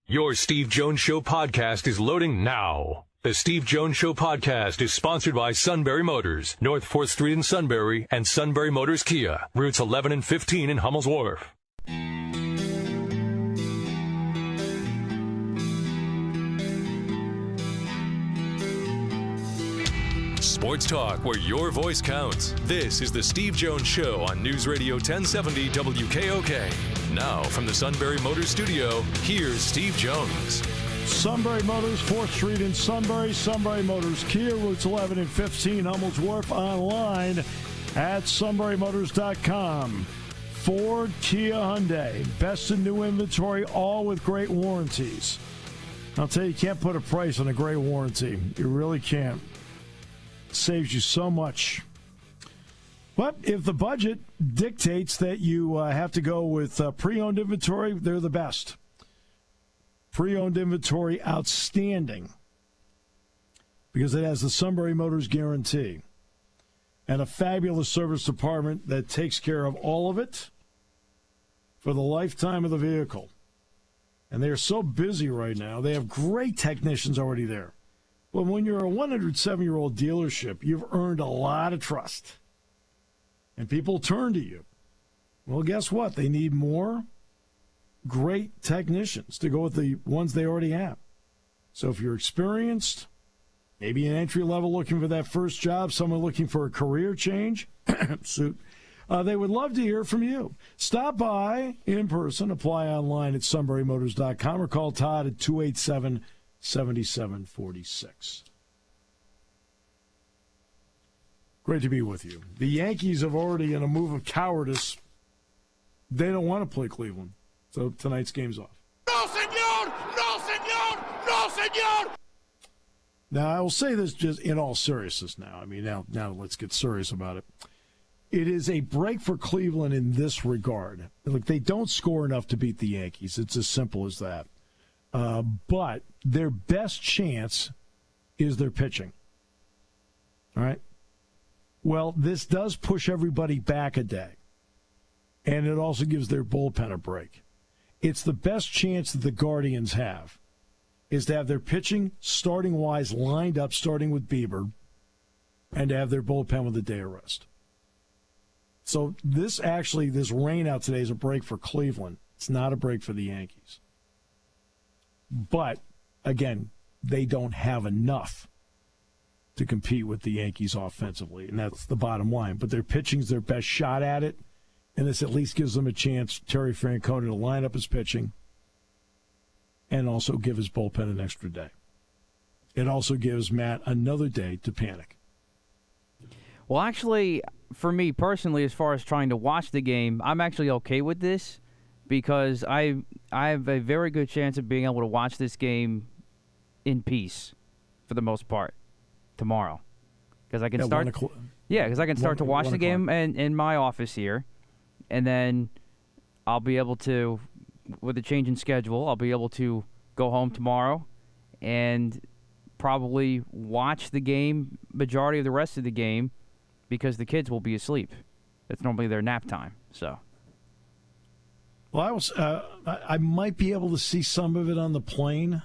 Your Steve Jones Show podcast is loading now. The Steve Jones Show podcast is sponsored by Sunbury Motors, North 4th Street in Sunbury, and Sunbury Motors Kia, routes 11 and 15 in Hummel's Wharf. Sports talk where your voice counts. This is the Steve Jones Show on News Radio 1070 WKOK. Now from the Sunbury Motors studio, here's Steve Jones. Sunbury Motors, 4th Street in Sunbury. Sunbury Motors Kia, routes 11 and 15, Hummel's Wharf. Online at sunburymotors.com. Ford, Kia, Hyundai. Best in new inventory, all with great warranties. I'll tell you, you can't put a price on a great warranty. You really can't. Saves you so much. But if the budget dictates that you have to go with pre-owned inventory, they're the best. Pre-owned inventory, outstanding. Because it has the Sunbury Motors guarantee. And a fabulous service department that takes care of all of it for the lifetime of the vehicle. And they are so busy right now. They have great technicians already there. Well, when you're a 107-year-old dealership, you've earned a lot of trust. And people turn to you. Well, guess what? They need more great technicians to go with the ones they already have. So if you're experienced, maybe an entry level looking for that first job, someone looking for a career change, they would love to hear from you. Stop by in person, apply online at sunburymotors.com, or call Todd at 287-7746. Great to be with you. The Yankees have already, in a move of cowardice, they don't want to play Cleveland. So tonight's game's off. No, senor! No, senor! No, senor! Now, I will say this just in all seriousness now. I mean, now let's get serious about it. It is a break for Cleveland in this regard. Look, they don't score enough to beat the Yankees. It's as simple as that. But their best chance is their pitching. All right? Well, this does push everybody back a day. And it also gives their bullpen a break. It's the best chance that the Guardians have, is to have their pitching, starting-wise, lined up, starting with Bieber, and to have their bullpen with a day of rest. So this rain out today is a break for Cleveland. It's not a break for the Yankees. But, again, they don't have enough to compete with the Yankees offensively, and that's the bottom line. But their pitching's their best shot at it, and this at least gives them a chance, Terry Francona, to line up his pitching and also give his bullpen an extra day. It also gives Matt another day to panic. Well, actually, for me personally, as far as trying to watch the game, I'm actually okay with this because I have a very good chance of being able to watch this game in peace for the most part tomorrow. Because I can start to watch the game in my office here, and then I'll be able to, with a change in schedule, I'll be able to go home tomorrow and probably watch the game, majority of the rest of the game, because the kids will be asleep. It's normally their nap time. So, well, I might be able to see some of it on the plane.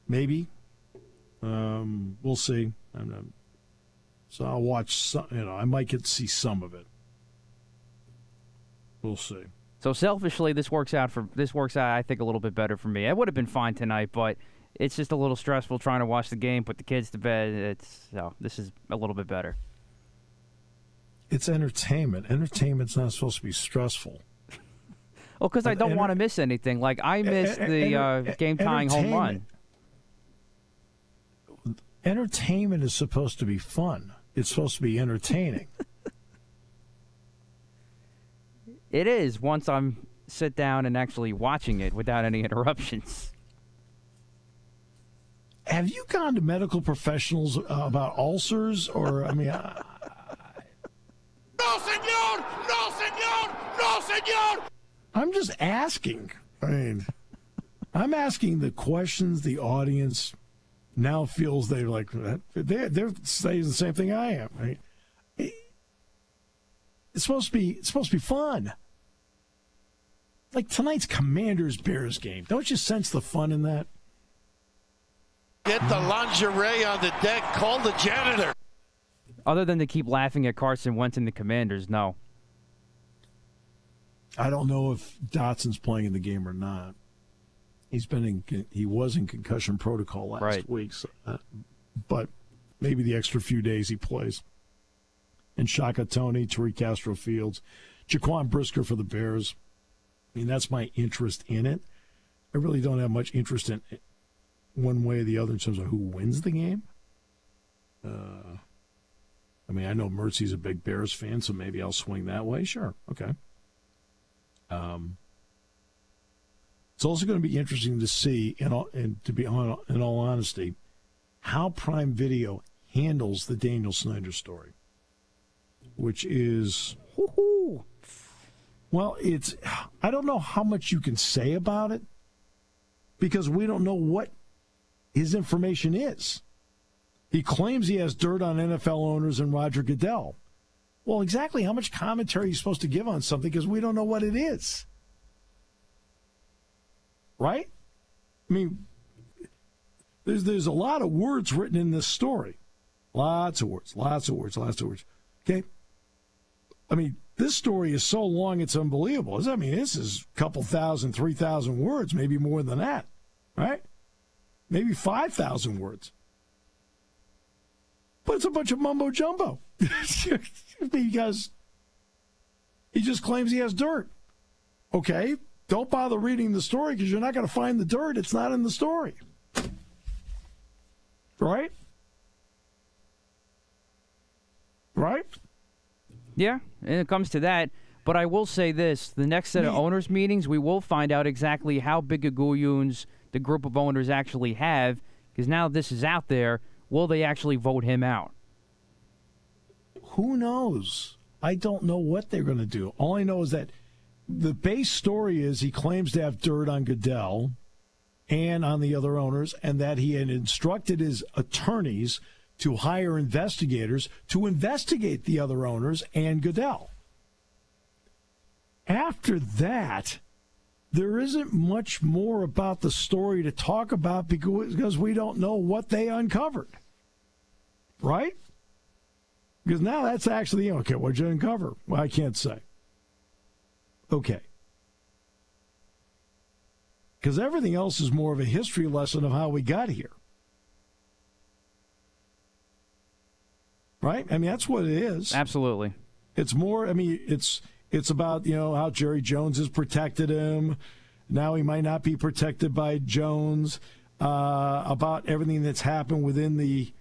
Maybe. We'll see. So I'll watch some. I might get to see some of it. We'll see. So selfishly, this works out, I think, a little bit better for me. It would have been fine tonight, but it's just a little stressful trying to watch the game, put the kids to bed. This is a little bit better. It's entertainment. Entertainment's not supposed to be stressful. Well, because I don't want to miss anything. Like, I missed the game-tying home run. Entertainment is supposed to be fun. It's supposed to be entertaining. It is, once I'm sit down and actually watching it without any interruptions. Have you gone to medical professionals about ulcers? Or, I mean... No, senor! No, senor! No, senor! I'm just asking. I mean, I'm asking the questions the audience now feels they're like, they're saying the same thing I am. Right? It's supposed to be fun. Like tonight's Commanders-Bears game. Don't you sense the fun in that? Get the lingerie on the deck. Call the janitor. Other than to keep laughing at Carson Wentz and the Commanders, no. I don't know if Dotson's playing in the game or not. He was in concussion protocol last week, so, but maybe the extra few days he plays. And Shaka Toney, Tariq Castro Fields, Jaquan Brisker for the Bears. I mean, that's my interest in it. I really don't have much interest in it one way or the other in terms of who wins the game. I mean, I know Mertzie's a big Bears fan, so maybe I'll swing that way. Sure, okay. It's also going to be interesting to see, in all honesty, how Prime Video handles the Daniel Snyder story, which is, well, I don't know how much you can say about it because we don't know what his information is. He claims he has dirt on NFL owners and Roger Goodell. Well, exactly how much commentary are you supposed to give on something because we don't know what it is? Right? I mean, there's a lot of words written in this story. Lots of words. Okay? I mean, this story is so long it's unbelievable. I mean, this is a couple 3,000 words, maybe more than that. Right? Maybe 5,000 words. But it's a bunch of mumbo jumbo. Because he just claims he has dirt. Okay, don't bother reading the story because you're not going to find the dirt. It's not in the story. Right? Right? Yeah, and it comes to that. But I will say this. The next set of owners' meetings, we will find out exactly how big a Guyuns the group of owners actually have. Because now this is out there, will they actually vote him out? Who knows? I don't know what they're going to do. All I know is that the base story is he claims to have dirt on Goodell and on the other owners, and that he had instructed his attorneys to hire investigators to investigate the other owners and Goodell. After that, there isn't much more about the story to talk about because we don't know what they uncovered. Right? Because now that's actually, okay, what'd you uncover? Well, I can't say. Okay. Because everything else is more of a history lesson of how we got here. Right? I mean, that's what it is. Absolutely. It's more, I mean, it's about, how Jerry Jones has protected him. Now he might not be protected by Jones. About everything that's happened within the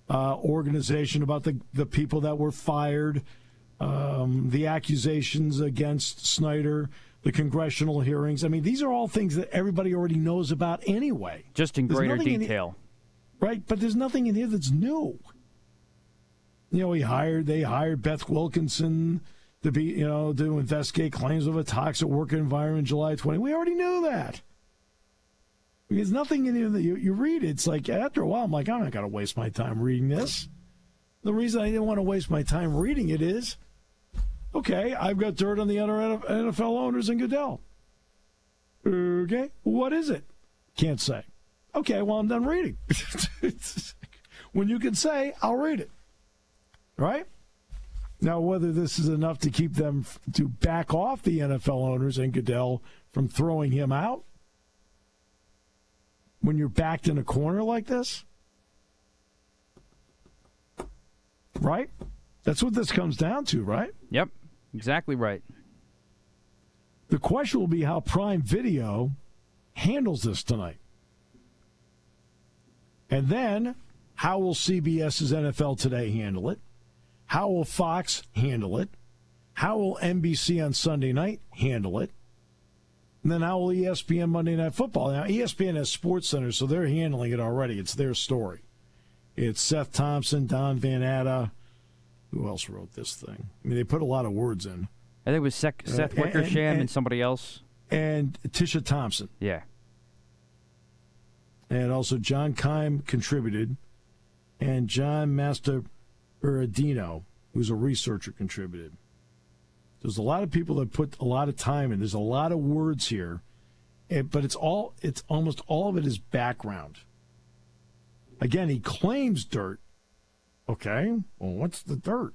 organization, about the people that were fired, the accusations against Snyder, the congressional hearings. I mean, these are all things that everybody already knows about anyway. Just in greater detail. Right, but there's nothing in here that's new. They hired Beth Wilkinson to be, to investigate claims of a toxic work environment in July 20. We already knew that. There's nothing in here that you read. It's like, after a while, I'm like, I'm not going to waste my time reading this. The reason I didn't want to waste my time reading it is, okay, I've got dirt on the other NFL owners and Goodell. Okay, what is it? Can't say. Okay, well, I'm done reading. When you can say, I'll read it. Right? Now, whether this is enough to keep them to back off the NFL owners and Goodell from throwing him out when you're backed in a corner like this, right? That's what this comes down to, right? Yep, exactly right. The question will be how Prime Video handles this tonight. And then, how will CBS's NFL Today handle it? How will Fox handle it? How will NBC on Sunday night handle it? And then how will ESPN Monday Night Football? Now, ESPN has SportsCenter, so they're handling it already. It's their story. It's Seth Thompson, Don Van Atta. Who else wrote this thing? I mean, they put a lot of words in. I think it was Seth Wickersham and somebody else. And Tisha Thompson. Yeah. And also John Keim contributed. And John Master Uradino, who's a researcher, contributed. There's a lot of people that put a lot of time in. There's a lot of words here, but it's almost all of it is background. Again, he claims dirt. Okay, well, what's the dirt?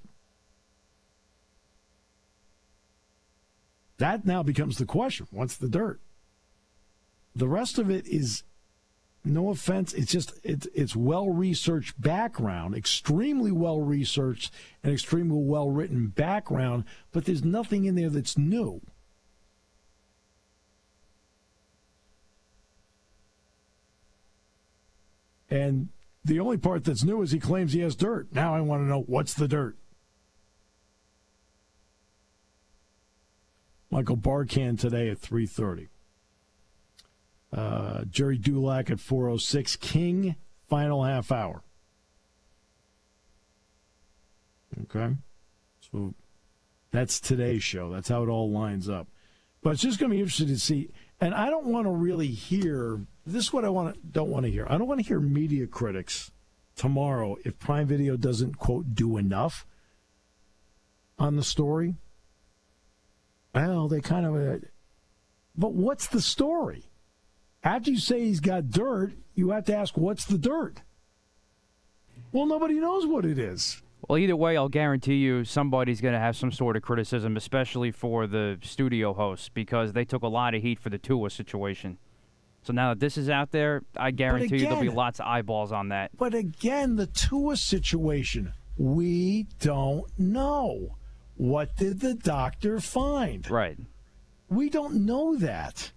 That now becomes the question. What's the dirt? The rest of it is, no offense, it's well-researched background, extremely well-researched and extremely well-written background, but there's nothing in there that's new. And the only part that's new is he claims he has dirt. Now I want to know, what's the dirt? Michael Barkann today at 3:30. Jerry Dulac at 4:06. King, final half hour. Okay? So that's today's show. That's how it all lines up. But it's just going to be interesting to see. And I don't want to really hear, this is what I don't want to hear. I don't want to hear media critics tomorrow if Prime Video doesn't, quote, do enough on the story. Well, they kind of, but what's the story? After you say he's got dirt, you have to ask, what's the dirt? Well, nobody knows what it is. Well, either way, I'll guarantee you somebody's going to have some sort of criticism, especially for the studio hosts, because they took a lot of heat for the Tua situation. So now that this is out there, I guarantee you there'll be lots of eyeballs on that. But again, the Tua situation, we don't know. What did the doctor find? Right. We don't know that.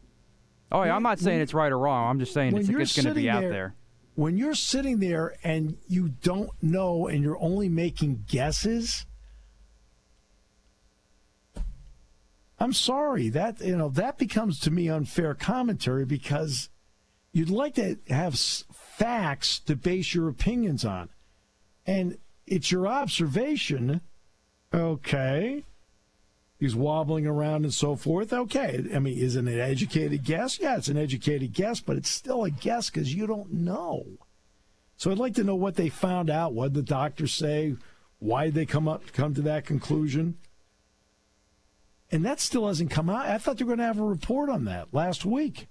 Oh, yeah, I'm not saying it's right or wrong. I'm just saying it's going to be out there. When you're sitting there and you don't know and you're only making guesses, I'm sorry. That becomes to me unfair commentary, because you'd like to have facts to base your opinions on. And it's your observation. Okay. He's wobbling around and so forth. Okay. I mean, is it an educated guess? Yeah, it's an educated guess, but it's still a guess because you don't know. So I'd like to know what they found out. What did the doctors say? Why did they come to that conclusion? And that still hasn't come out. I thought they were going to have a report on that last week.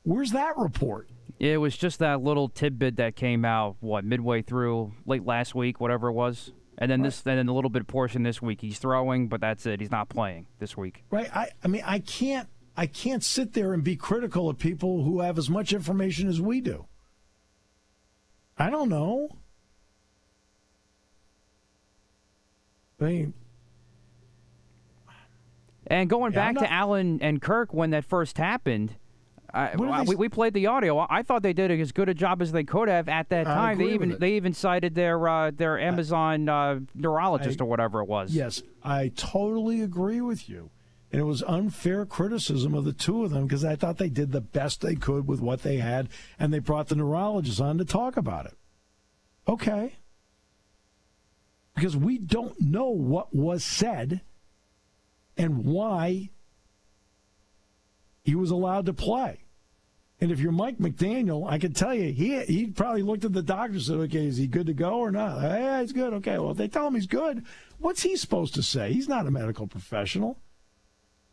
Where's that report? It was just that little tidbit that came out, midway through, late last week, whatever it was. And then then a little bit portion this week. He's throwing, but that's it. He's not playing this week. Right. I mean, I can't sit there and be critical of people who have as much information as we do. I don't know. I mean, and going back to Allen and Kirk when that first happened, we played the audio. I thought they did as good a job as they could have at that time. They even cited their Amazon neurologist or whatever it was. Yes, I totally agree with you. And it was unfair criticism of the two of them, because I thought they did the best they could with what they had, and they brought the neurologist on to talk about it. Okay. Because we don't know what was said and why he was allowed to play. And if you're Mike McDaniel, I can tell you, he probably looked at the doctor and said, okay, is he good to go or not? Yeah, he's good. Okay, well, if they tell him he's good, what's he supposed to say? He's not a medical professional.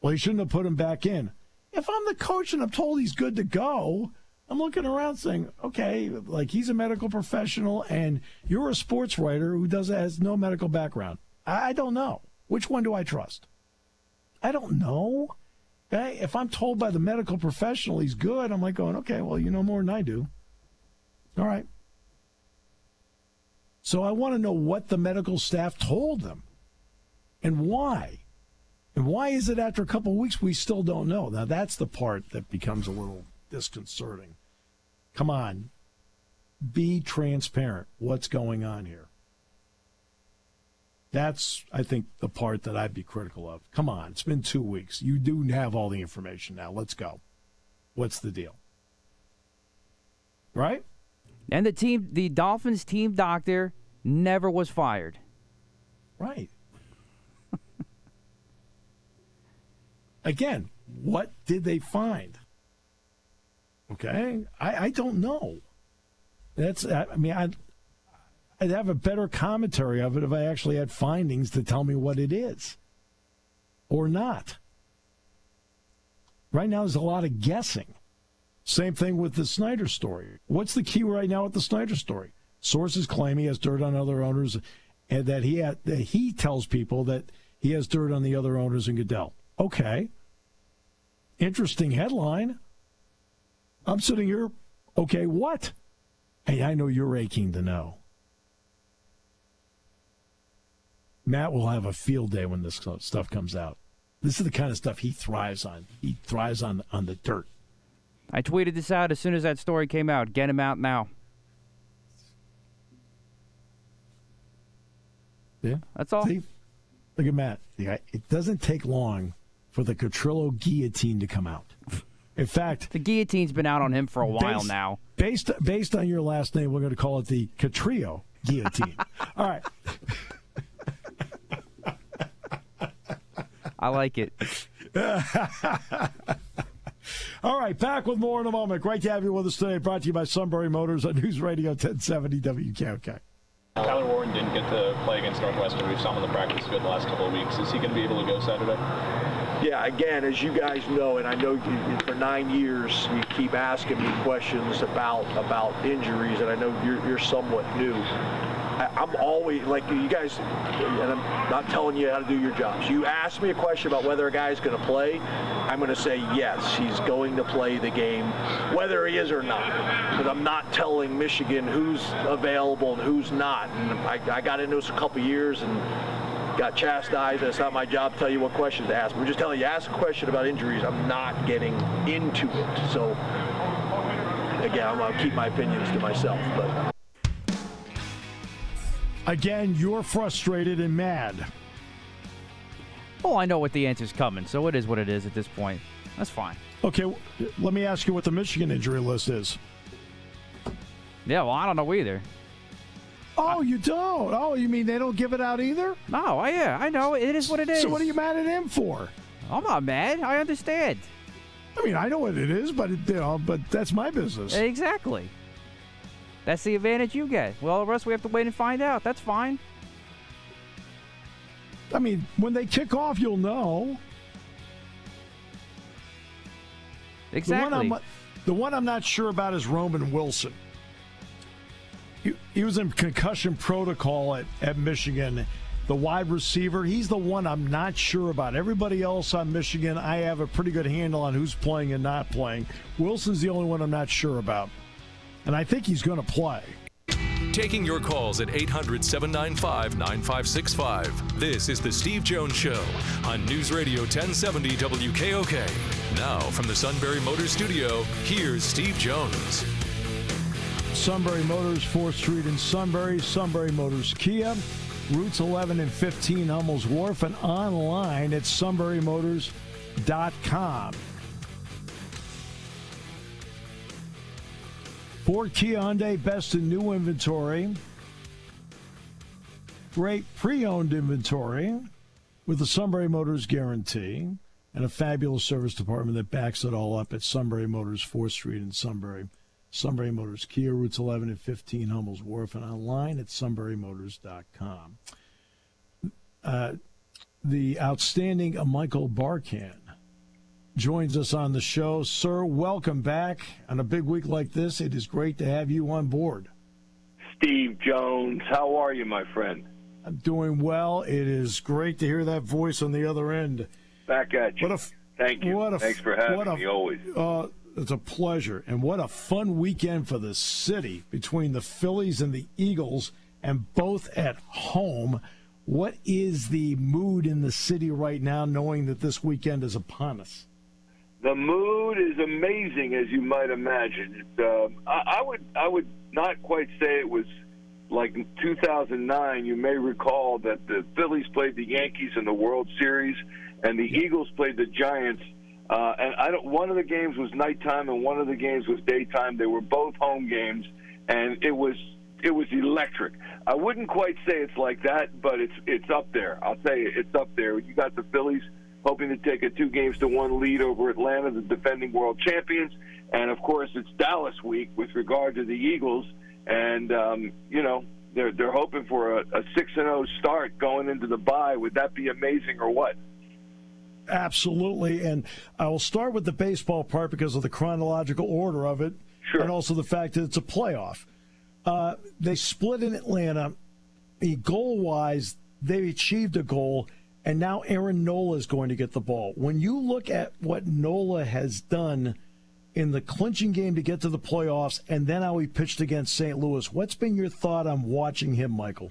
Well, he shouldn't have put him back in. If I'm the coach and I'm told he's good to go, I'm looking around saying, okay, like, he's a medical professional and you're a sports writer who has no medical background. I don't know. Which one do I trust? I don't know. Okay? If I'm told by the medical professional he's good, I'm like going, okay, well, you know more than I do. All right. So I want to know what the medical staff told them and why. And why is it after a couple of weeks we still don't know? Now, that's the part that becomes a little disconcerting. Come on. Be transparent. What's going on here? That's, I think, the part that I'd be critical of. Come on, it's been 2 weeks. You do have all the information now. Let's go. What's the deal? Right? And the Dolphins team doctor never was fired. Right. Again, what did they find? Okay? I don't know. I'd have a better commentary of it if I actually had findings to tell me what it is. or not. Right now, there's a lot of guessing. Same thing with the Snyder story. What's the key right now with the Snyder story? Sources claim he has dirt on other owners, and that he tells people that he has dirt on the other owners in Goodell. Okay. Interesting headline. I'm sitting here, okay, what? Hey, I know you're aching to know. Matt will have a field day when this stuff comes out. This is the kind of stuff he thrives on. He thrives on the dirt. I tweeted this out as soon as that story came out. Get him out now. Yeah. That's all. See? Look at Matt. It doesn't take long for the Catrillo guillotine to come out. In fact, the guillotine's been out on him for a while now. Based on your last name, we're going to call it the Catrillo guillotine. All right. I like it. All right, back with more in a moment. Great to have you with us today. Brought to you by Sunbury Motors on News Radio 1070 WKOK. Tyler Warren didn't get to play against Northwestern. We've saw him in the practice field the last couple of weeks. Is he going to be able to go Saturday? Yeah, again, as you guys know, and I know for 9 years you keep asking me questions about injuries, and I know you're somewhat new. I'm always, like you guys, and I'm not telling you how to do your jobs. You ask me a question about whether a guy's going to play, I'm going to say yes, he's going to play the game, whether he is or not. But I'm not telling Michigan who's available and who's not. And I got into this a couple years and got chastised, and it's not my job to tell you what questions to ask. We're just telling you, ask a question about injuries. I'm not getting into it. So, again, I'm going to keep my opinions to myself. But again, you're frustrated and mad. Oh, I know what the answer's coming, so it is what it is at this point. That's fine. Okay, let me ask you what the Michigan injury list is. Yeah, well, I don't know either. Oh, you don't? Oh, you mean they don't give it out either? No, I know. It is what it is. So what are you mad at him for? I'm not mad. I understand. I mean, I know what it is, but but that's my business. Exactly. That's the advantage you get. Well, the rest we have to wait and find out. That's fine. I mean, when they kick off, you'll know. Exactly. The one I'm not sure about is Roman Wilson. He was in concussion protocol at Michigan. The wide receiver, he's the one I'm not sure about. Everybody else on Michigan, I have a pretty good handle on who's playing and not playing. Wilson's the only one I'm not sure about. And I think he's going to play. Taking your calls at 800-795-9565. This is the Steve Jones Show on News Radio 1070 WKOK. Now from the Sunbury Motors Studio, here's Steve Jones. Sunbury Motors, 4th Street in Sunbury. Sunbury Motors Kia. Routes 11 and 15, Hummels Wharf. And online at sunburymotors.com. Ford, Kia, Hyundai, best in new inventory. Great pre-owned inventory with the Sunbury Motors guarantee and a fabulous service department that backs it all up at Sunbury Motors, 4th Street in Sunbury. Sunbury Motors Kia, routes 11 and 15, Hummels Wharf, and online at sunburymotors.com. The outstanding Michael Barkann joins us on the show. Sir, welcome back. On a big week like this, it is great to have you on board. Steve Jones, how are you, my friend? I'm doing well. It is great to hear that voice on the other end. Back at you. Thank you. Thanks for having me always. It's a pleasure. And what a fun weekend for the city between the Phillies and the Eagles, and both at home. What is the mood in the city right now, knowing that this weekend is upon us? The mood is amazing, as you might imagine. I would not quite say it was like 2009. You may recall that the Phillies played the Yankees in the World Series, and the Eagles played the Giants. One of the games was nighttime, and one of the games was daytime. They were both home games, and it was electric. I wouldn't quite say it's like that, but it's up there. I'll tell you, it's up there. You got the Phillies hoping to take a 2-1 lead over Atlanta, the defending world champions, and of course it's Dallas week with regard to the Eagles, and they're hoping for a 6-0 start going into the bye. Would that be amazing or what? Absolutely, and I will start with the baseball part because of the chronological order of it, Sure. and also the fact that it's a playoff. They split in Atlanta. Goal-wise, they achieved a goal, and now Aaron Nola is going to get the ball. When you look at what Nola has done in the clinching game to get to the playoffs, and then how he pitched against St. Louis, what's been your thought on watching him, Michael?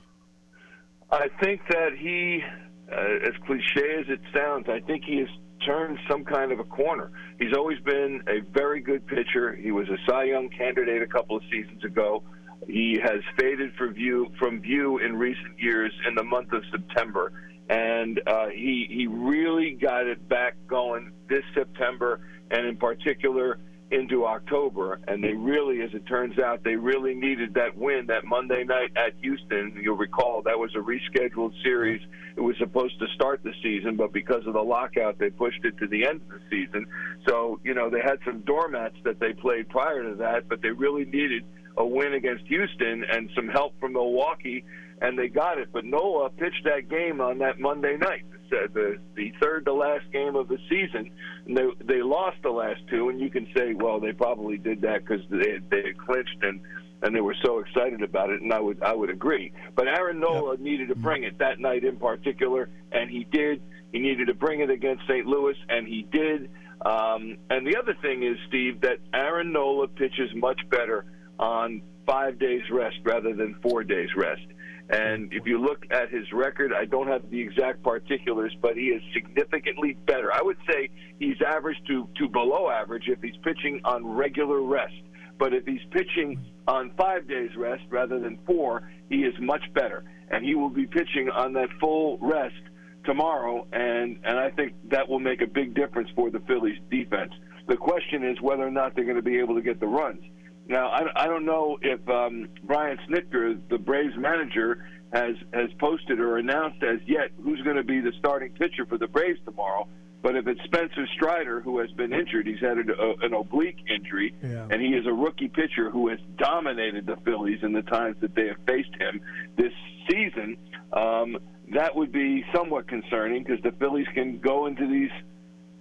I think that he, as cliche as it sounds, I think he has turned some kind of a corner. He's always been a very good pitcher. He was a Cy Young candidate a couple of seasons ago. He has faded from view in recent years in the month of September, and he really got it back going this September, and in particular into October. And they really, as it turns out, they really needed that win that Monday night at Houston. You'll recall that was a rescheduled series. It was supposed to start the season, but because of the lockout, they pushed it to the end of the season. So, they had some doormats that they played prior to that, but they really needed a win against Houston and some help from Milwaukee, and they got it. But Nola pitched that game on that Monday night, the third to last game of the season, and they lost the last two, and you can say, well, they probably did that because they had clinched and they were so excited about it, and I would agree. But Aaron Nola needed to bring it that night in particular, and he did. He needed to bring it against St. Louis, and he did. And the other thing is, Steve, that Aaron Nola pitches much better on 5 days rest rather than 4 days rest. And if you look at his record, I don't have the exact particulars, but he is significantly better. I would say he's average to below average if he's pitching on regular rest. But if he's pitching on 5 days rest rather than 4, he is much better. And he will be pitching on that full rest tomorrow, and I think that will make a big difference for the Phillies defense. The question is whether or not they're going to be able to get the runs. Now, I don't know if Brian Snitker, the Braves manager, has posted or announced as yet who's going to be the starting pitcher for the Braves tomorrow. But if it's Spencer Strider, who has been injured, he's had an oblique injury, and he is a rookie pitcher who has dominated the Phillies in the times that they have faced him this season, that would be somewhat concerning because the Phillies can go into these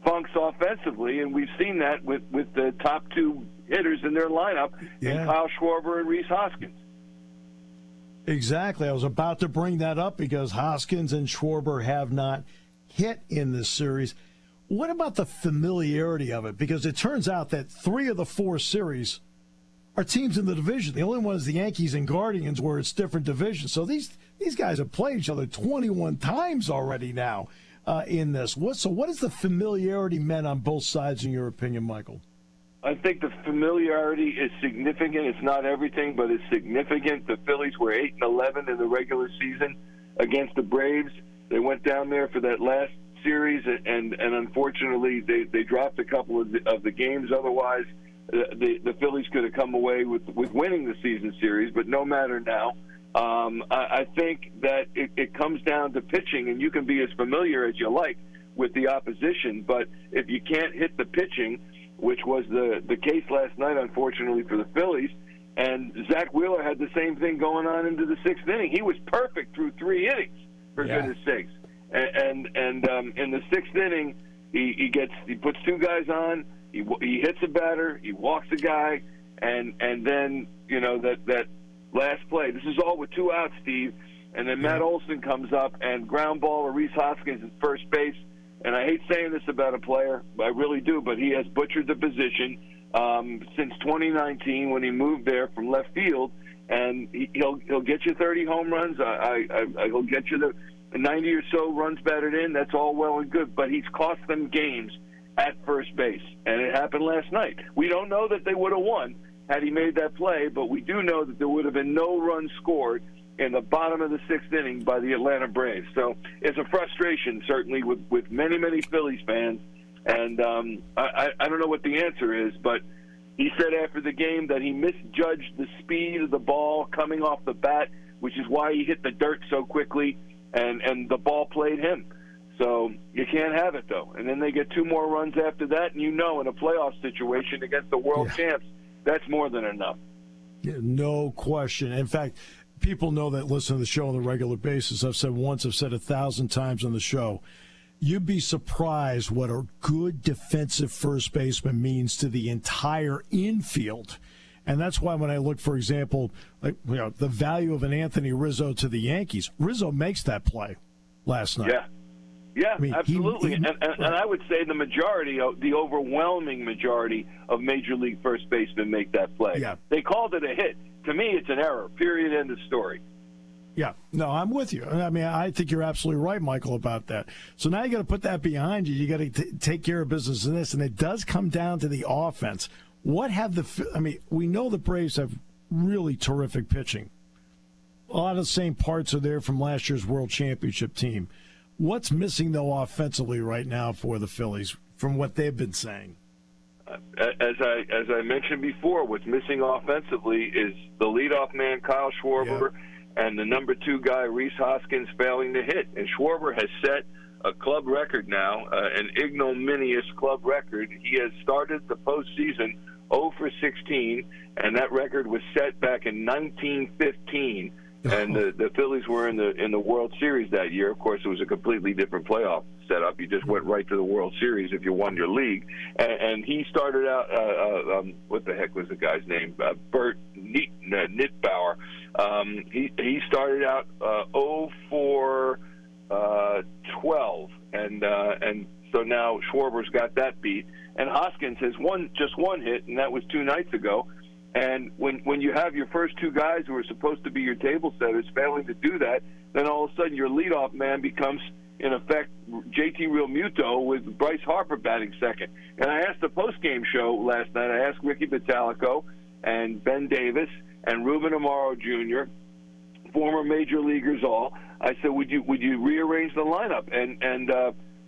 funks offensively, and we've seen that with the top two hitters in their lineup, and Kyle Schwarber and Rhys Hoskins. Exactly. I was about to bring that up because Hoskins and Schwarber have not hit in this series. What about the familiarity of it? Because it turns out that 3 of the 4 series are teams in the division. The only one is the Yankees and Guardians, where it's different divisions. So these guys have played each other 21 times already now in this. What has the familiarity meant on both sides, in your opinion, Michael? I think the familiarity is significant. It's not everything, but it's significant. The Phillies were 8-11 in the regular season against the Braves. They went down there for that last series, and unfortunately they dropped a couple of the games. Otherwise, the Phillies could have come away with winning the season series, but no matter now. I think that it comes down to pitching, and you can be as familiar as you like with the opposition, but if you can't hit the pitching, which was the case last night, unfortunately, for the Phillies, and Zach Wheeler had the same thing going on into the 6th inning. He was perfect through 3 innings, for goodness sakes. And in the 6th inning, he puts 2 guys on, he hits a batter, he walks a guy, and then that last play. This is all with 2 outs, Steve, and then Matt Olson comes up and ground ball to Rhys Hoskins at first base. And I hate saying this about a player, I really do, but he has butchered the position since 2019 when he moved there from left field, and he'll get you 30 home runs. He'll get you the 90 or so runs batted in. That's all well and good, but he's cost them games at first base, and it happened last night. We don't know that they would have won had he made that play, but we do know that there would have been no runs scored in the bottom of the 6th inning by the Atlanta Braves. So it's a frustration, certainly, with many, many Phillies fans. And I don't know what the answer is, but he said after the game that he misjudged the speed of the ball coming off the bat, which is why he hit the dirt so quickly, and the ball played him. So you can't have it, though. And then they get 2 more runs after that, and in a playoff situation against the world champs, that's more than enough. Yeah, no question. In fact, people know that listen to the show on a regular basis. I've said 1,000 times on the show. You'd be surprised what a good defensive first baseman means to the entire infield. And that's why when I look, for example, the value of an Anthony Rizzo to the Yankees, Rizzo makes that play last night. Yeah, I mean, absolutely. And I would say the overwhelming majority of Major League first basemen make that play. Yeah. They called it a hit. To me, it's an error, period, end of story. Yeah, no, I'm with you. I mean, I think you're absolutely right, Michael, about that. So now you got to put that behind you. You got to take care of business in this, and it does come down to the offense. We know the Braves have really terrific pitching. A lot of the same parts are there from last year's World Championship team. What's missing, though, offensively right now for the Phillies from what they've been saying? As I mentioned before, what's missing offensively is the leadoff man, Kyle Schwarber, and the number 2 guy, Rhys Hoskins, failing to hit. And Schwarber has set a club record now, an ignominious club record. He has started the postseason 0 for 16, and that record was set back in 1915. And the Phillies were in the World Series that year. Of course, it was a completely different playoff setup. You just went right to the World Series if you won your league. And he started out, what the heck was the guy's name? Bert Nitbauer. He started out 0 for 12, and so now Schwarber's got that beat. And Hoskins has just one hit, and that was 2 nights ago. And when you have your first 2 guys who are supposed to be your table setters failing to do that, then all of a sudden your leadoff man becomes, in effect, JT Realmuto with Bryce Harper batting second. And I asked the postgame show last night, I asked Ricky Vitalico and Ben Davis and Ruben Amaro Jr., former major leaguers all, I said, would you rearrange the lineup? And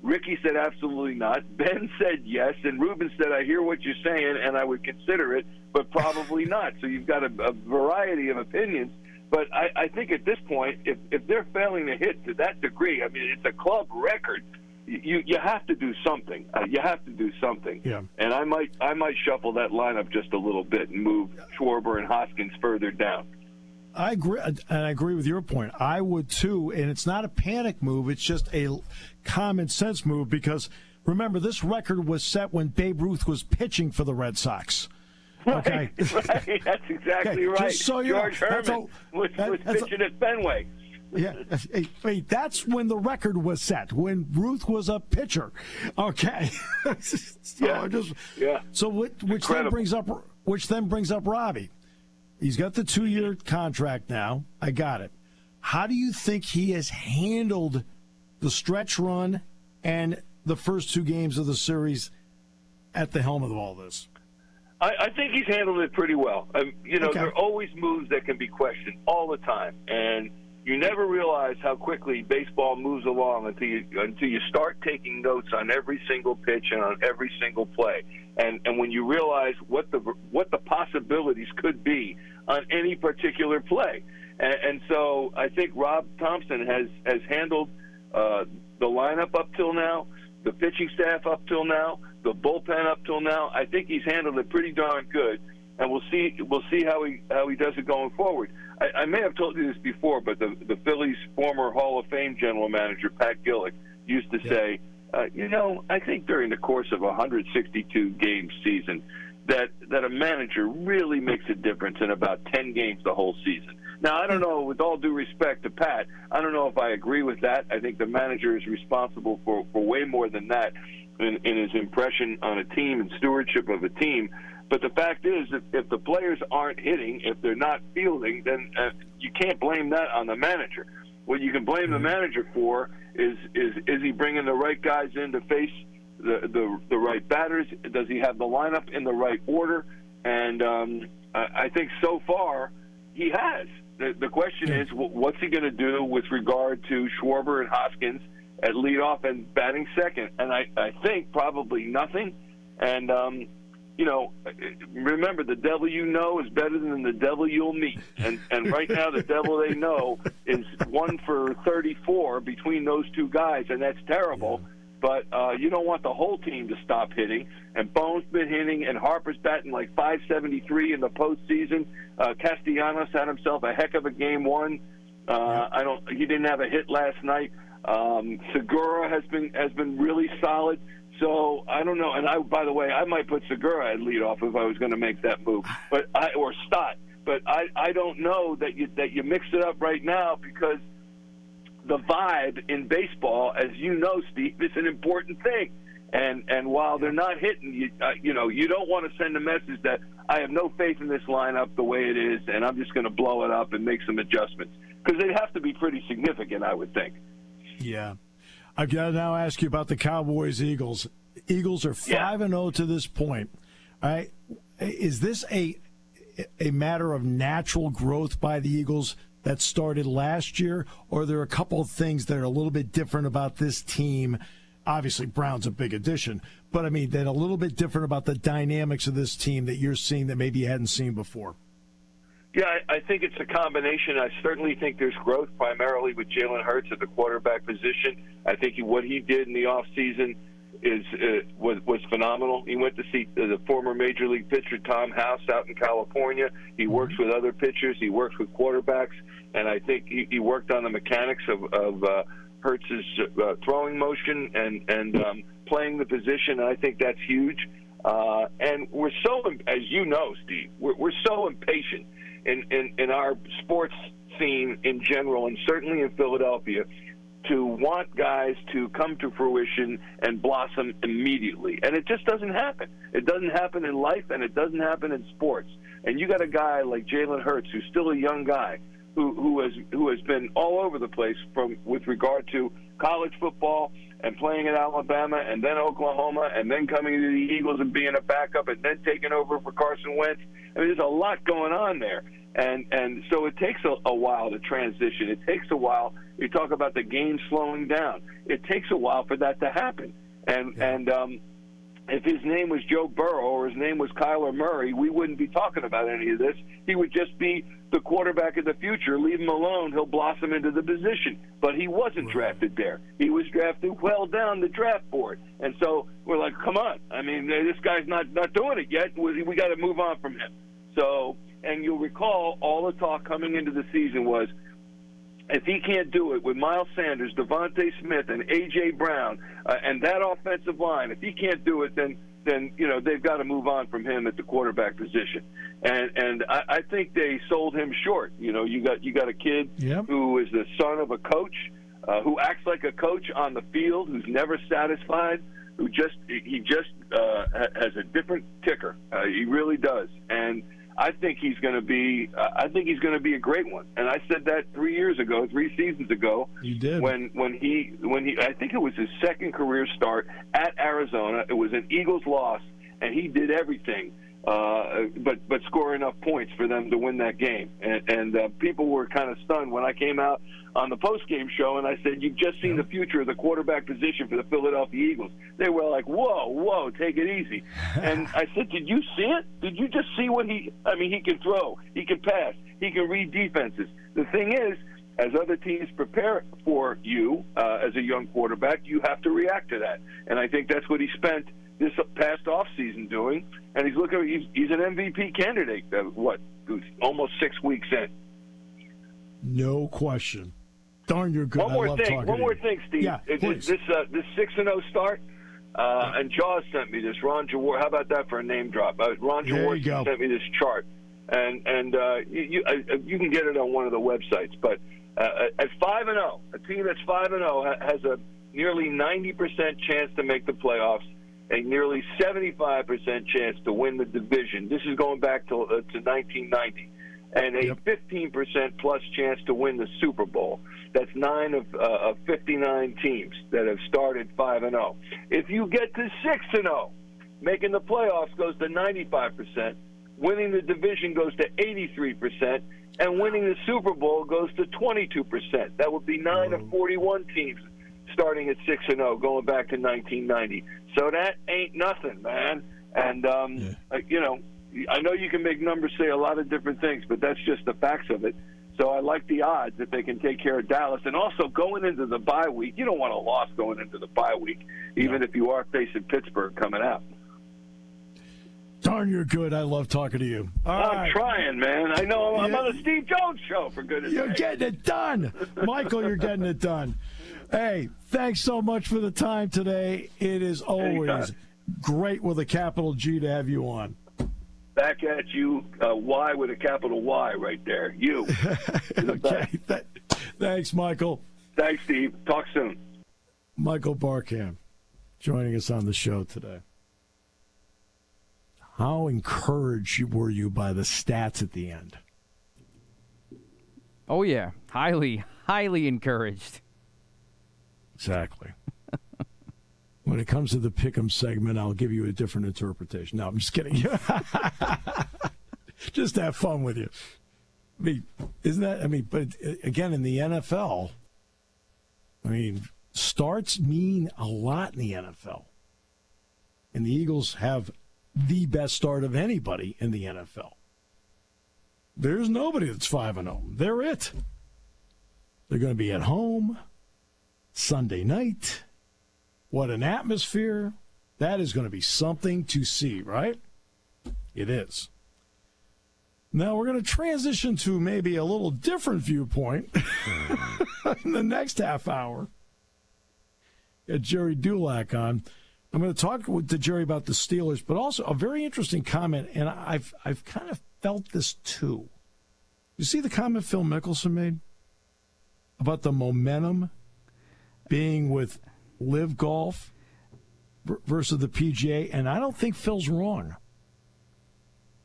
Ricky said absolutely not. Ben said yes, and Ruben said, I hear what you're saying, and I would consider it, but probably not. So you've got a variety of opinions. But I think at this point, if they're failing to hit to that degree, I mean, it's a club record. You have to do something. You have to do something. Yeah. And I might shuffle that lineup just a little bit and move Schwarber and Hoskins further down. I agree, and I agree with your point. I would too, and it's not a panic move. It's just a common sense move because, remember, this record was set when Babe Ruth was pitching for the Red Sox. Okay, right. That's exactly right. Just so you George know, Herman was pitching at Fenway. Yeah, that's when the record was set, when Ruth was a pitcher. Okay. So which then brings up Robbie. He's got the 2-year contract now. I got it. How do you think he has handled the stretch run and the first 2 games of the series at the helm of all this? I think he's handled it pretty well. There are always moves that can be questioned all the time, and you never realize how quickly baseball moves along until you start taking notes on every single pitch and on every single play. And when you realize what the possibilities could be on any particular play. And so I think Rob Thompson has handled the lineup up till now, the pitching staff up till now, the bullpen up till now. I think he's handled it pretty darn good, and we'll see how he does it going forward. I may have told you this before, but the Phillies' former Hall of Fame general manager, Pat Gillick, used to say, I think during the course of a 162-game season that a manager really makes a difference in about 10 games the whole season. Now, I don't know, with all due respect to Pat, I don't know if I agree with that. I think the manager is responsible for way more than that in his impression on a team and stewardship of a team. But the fact is, if the players aren't hitting, if they're not fielding, then you can't blame that on the manager. What you can blame the manager for is he bringing the right guys in to face the right batters? Does he have the lineup in the right order? And I think so far he has. The question is, what's he going to do with regard to Schwarber and Hoskins at leadoff and batting second? And I think probably nothing. And remember, the devil you know is better than the devil you'll meet. And right now, the devil they know is 1 for 34 between those 2 guys, and that's terrible. Yeah. But you don't want the whole team to stop hitting. And Bone's been hitting, and Harper's batting like .573 in the postseason. Castellanos had himself a heck of a game 1. He didn't have a hit last night. Segura has been really solid. So I don't know. And by the way, I might put Segura at leadoff if I was going to make that move, or Stott. But I don't know that you mix it up right now, because the vibe in baseball, as you know, Steve, is an important thing. And while they're not hitting, you don't want to send a message that I have no faith in this lineup the way it is, and I'm just going to blow it up and make some adjustments, because they have to be pretty significant, I would think. Yeah. I've got to now ask you about the Cowboys-Eagles. Eagles are 5-0 to this point. All right. Is this a matter of natural growth by the Eagles that started last year, or are there a couple of things that are a little bit different about this team? Obviously, Brown's a big addition, but I mean, that a little bit different about the dynamics of this team that you're seeing that maybe you hadn't seen before. Yeah, I think it's a combination. I certainly think there's growth, primarily with Jalen Hurts at the quarterback position. I think what he did in the offseason was phenomenal. He went to see the former Major League pitcher Tom House out in California. He works with other pitchers. He works with quarterbacks, and I think he worked on the mechanics of Hurts's throwing motion and playing the position. And I think that's huge. And we're so, as you know, Steve, we're so impatient in our sports scene in general, and certainly in Philadelphia, to want guys to come to fruition and blossom immediately. And it just doesn't happen. It doesn't happen in life, and it doesn't happen in sports. And you got a guy like Jalen Hurts, who's still a young guy, who has been all over the place with regard to college football and playing at Alabama and then Oklahoma and then coming to the Eagles and being a backup and then taking over for Carson Wentz. I mean, there's a lot going on there. And so it takes a while to transition. It takes a while. You talk about the game slowing down. It takes a while for that to happen. And if his name was Joe Burrow or his name was Kyler Murray, we wouldn't be talking about any of this. He would just be the quarterback of the future. Leave him alone. He'll blossom into the position. But he wasn't drafted there. He was drafted well down the draft board. And so we're like, come on. I mean, this guy's not doing it yet. We got to move on from him. So, and you'll recall all the talk coming into the season was, if he can't do it with Miles Sanders, Devontae Smith, and A.J. Brown, and that offensive line, if he can't do it, then they've got to move on from him at the quarterback position. And I think they sold him short. You got a kid who is the son of a coach, who acts like a coach on the field, who's never satisfied, who just has a different ticker. He really does. And I think he's going to be. I think he's going to be a great one. And I said that 3 seasons ago. You did. When he. I think it was his second career start at Arizona. It was an Eagles loss, and he did everything, but score enough points for them to win that game. And people were kind of stunned when I came out on the post-game show and I said, "You've just seen the future of the quarterback position for the Philadelphia Eagles." They were like, "Whoa, take it easy." And I said, "Did you see it? Did you just see what he can throw, he can pass, he can read defenses." The thing is, as other teams prepare for you as a young quarterback, you have to react to that. And I think that's what he spent this past offseason doing. And he's an MVP candidate, who's almost 6 weeks in. No question. Darn, you're good. One more thing, Steve. Yeah, this 6-0 start, and Jaws sent me this. Ron Jaworski, how about that for a name drop? Ron Jaworski sent me this chart, and you can get it on one of the websites. But at 5-0, a team that's 5-0 has a nearly 90% chance to make the playoffs, a nearly 75% chance to win the division. This is going back to 1990. And a 15% plus chance to win the Super Bowl. That's 9 of 59 teams that have started 5-0. If you get to 6-0, making the playoffs goes to 95%, winning the division goes to 83%, and winning the Super Bowl goes to 22%. That would be 9 of 41 teams starting at 6-0, going back to 1990. So that ain't nothing, man. And I know you can make numbers say a lot of different things, but that's just the facts of it. So I like the odds that they can take care of Dallas. And also going into the bye week, you don't want a loss going into the bye week, even if you are facing Pittsburgh coming out. Darn, you're good. I love talking to you. I'm trying, man. I know I'm on the Steve Jones show, for goodness sake. You're getting it done. Michael, you're getting it done. Hey, thanks so much for the time today. It is always great with a capital G to have you on. Back at you, Y with a capital Y right there. You. Okay. Thanks, Michael. Thanks, Steve. Talk soon. Michael Barkann joining us on the show today. How encouraged were you by the stats at the end? Oh, yeah. Highly, highly encouraged. Exactly. When it comes to the Pick'em segment, I'll give you a different interpretation. No, I'm just kidding. Just have fun with you. I mean, isn't that? I mean, but again, in the NFL, I mean, starts mean a lot in the NFL. And the Eagles have the best start of anybody in the NFL. There's nobody that's 5-0. They're it. They're going to be at home Sunday night. What an atmosphere. That is going to be something to see, right? It is. Now we're going to transition to maybe a little different viewpoint in the next half hour. Got Jerry Dulac on. I'm going to talk to Jerry about the Steelers, but also a very interesting comment, and I've kind of felt this too. You see the comment Phil Mickelson made about the momentum being with Live Golf versus the PGA, and I don't think Phil's wrong.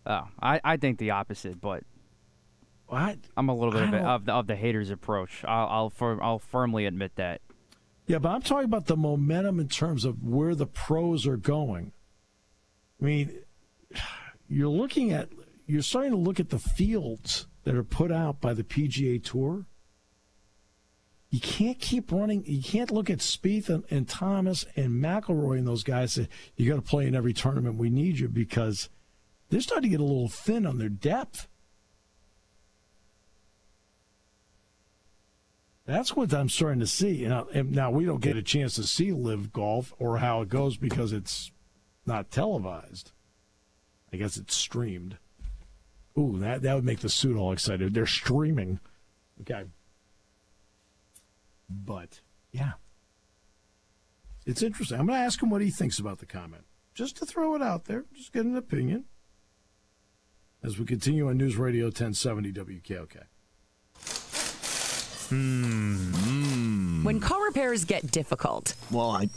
Oh, I think the opposite, but I'm a little bit of the haters' approach. I'll firmly admit that. Yeah, but I'm talking about the momentum in terms of where the pros are going. I mean, you're starting to look at the fields that are put out by the PGA Tour. You can't keep running. You can't look at Spieth and Thomas and McIlroy and those guys and say, you got to play in every tournament. We need you, because they're starting to get a little thin on their depth. That's what I'm starting to see. And now we don't get a chance to see Live Golf or how it goes because it's not televised. I guess it's streamed. Ooh, that would make the suit all excited. They're streaming. Okay. But, yeah. It's interesting. I'm going to ask him what he thinks about the comment. Just to throw it out there. Just get an opinion. As we continue on News Radio 1070 WKOK. When car repairs get difficult. Well, I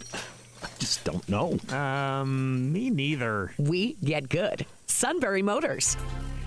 just don't know. Me neither. We get good. Sunbury Motors.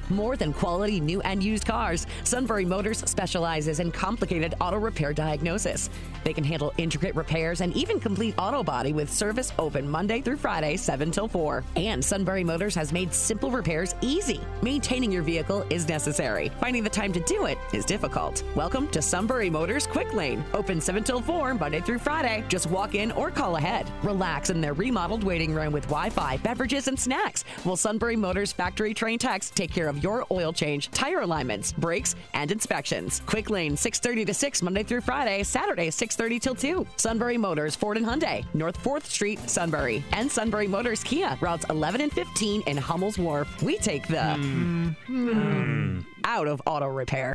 More than quality new and used cars, Sunbury Motors specializes in complicated auto repair diagnosis. They can handle intricate repairs and even complete auto body with service open Monday through Friday, 7 till 4. And Sunbury Motors has made simple repairs easy. Maintaining your vehicle is necessary. Finding the time to do it is difficult. Welcome to Sunbury Motors Quick Lane. Open 7 till 4, Monday through Friday. Just walk in or call ahead. Relax in their remodeled waiting room with Wi-Fi, beverages, and snacks. While Sunbury Motors factory trained techs take care of your oil change, tire alignments, brakes, and inspections. Quick Lane, 6:30 to 6, Monday through Friday, Saturday, 6:30 till 2. Sunbury Motors, Ford and Hyundai, North 4th Street, Sunbury. And Sunbury Motors Kia, routes 11 and 15 in Hummel's Wharf. We take the out of auto repair.